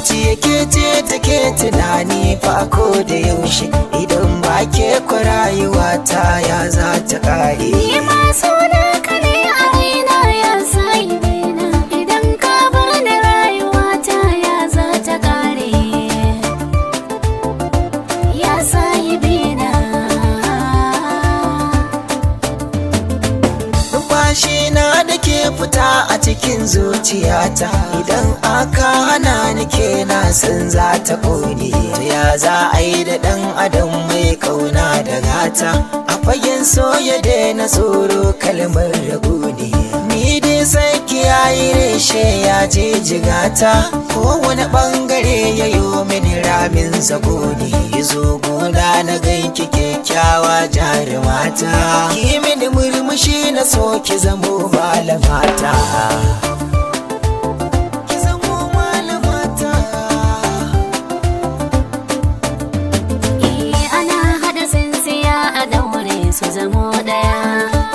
zuciya ke ce take tunani fa ko da yaushe, idan ba ke ku rayuwa ta ya za ta kare. Ni ma suna ka ne a raina ya sahibi na, idan ka bar ni rayuwa ta ya za ta kare. Ya sahibi na. Numfashi na da ke fita a cikin zuciyata, idan aka hana ni ke na san za ta ƙone. Ya za a yi da ɗan adam mai ƙauna da gata, a fagen soya daina tsoro kalmar rago ne. Ni dai sai kiyaye reshe ya je jigata, kowane ɓangare ya yo mini ramin zago ne. Zo gona na ganki kyakkyawa jarumata, ki mini murmushi na so ki zamo malamata. Ki zamo malamata. Ana haɗa tsintsiya a daure su zamo ɗaya,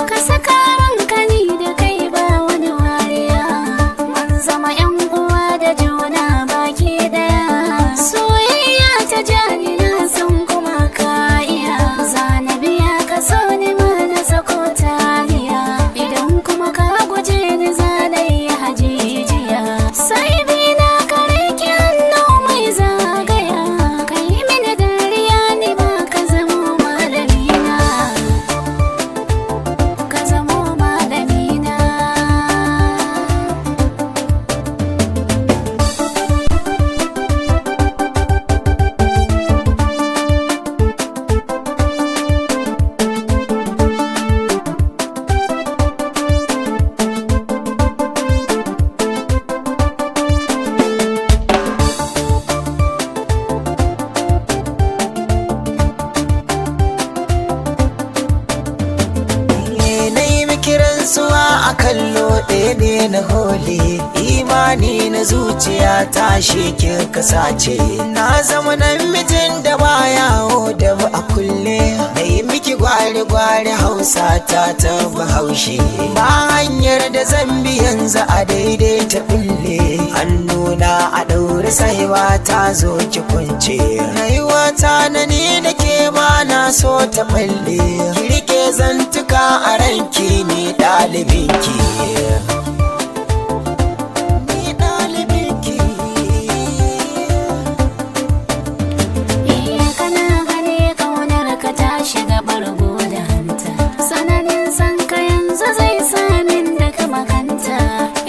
ka saka ranka ni da kai ba wani wariya, mun zama 'yan uwa da juna baki ɗaya. Soyayya ta jani na san kuma ka iya, zana biya ka so ni ma na sako taliya, idan kuma ka guje ni zalai hajijiya. Sai bi na kare ki hannu mai zagaya, kai mini dariya ni ma ka zamo malamina, ka zamo malamina. Suwa a kallo ɗaya ne na holi, imani na zuciya ta sheke kasace. Na zama namijin da baya da ba a kulle, na yi miki gwari-gwari hausa ta bahaushe. Ba hanyar da zan bi yanzu a daidai ta bulle, hannuna a ɗaure saiwa ta zo ki kunce. Rayuwa ta na ni da ke ba na so ta balle, ki rike zantuka a ranki ne ɗalibinki. Ni ɗalibinki. Kana gane ƙaunar ka ta shiga bargo da hanta, sananin san ka yanzu zai samin da ka makanta.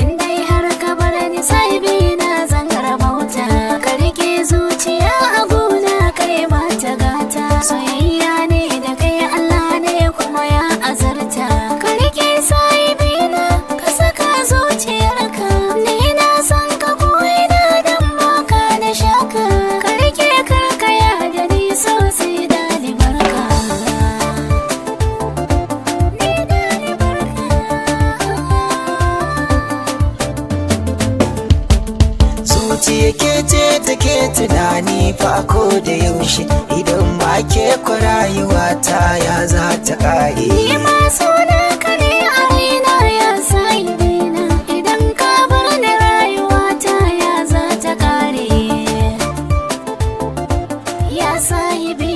In dai har ka bar ni sai bi na zan rabauta, ka rike zuciya a gona kai mata gata. Soyayya ne da kai Allah ne kuma ya azarta, ka rike sai bi na ka saka zuciyarka. Ni na san ka ko'ina dan baka da shaka, ka rike karkaya da ni sosai dalibarka. Ni dalibarka. Zuciya ke ce take tunani fa ko da yaushe, idan ba ke ku rayuwa ta ya za ta kare. Ni ma suna ka ne a raina ya sahibi na, idan ka bar ni rayuwa ta ya za ta kare. Ya sahibi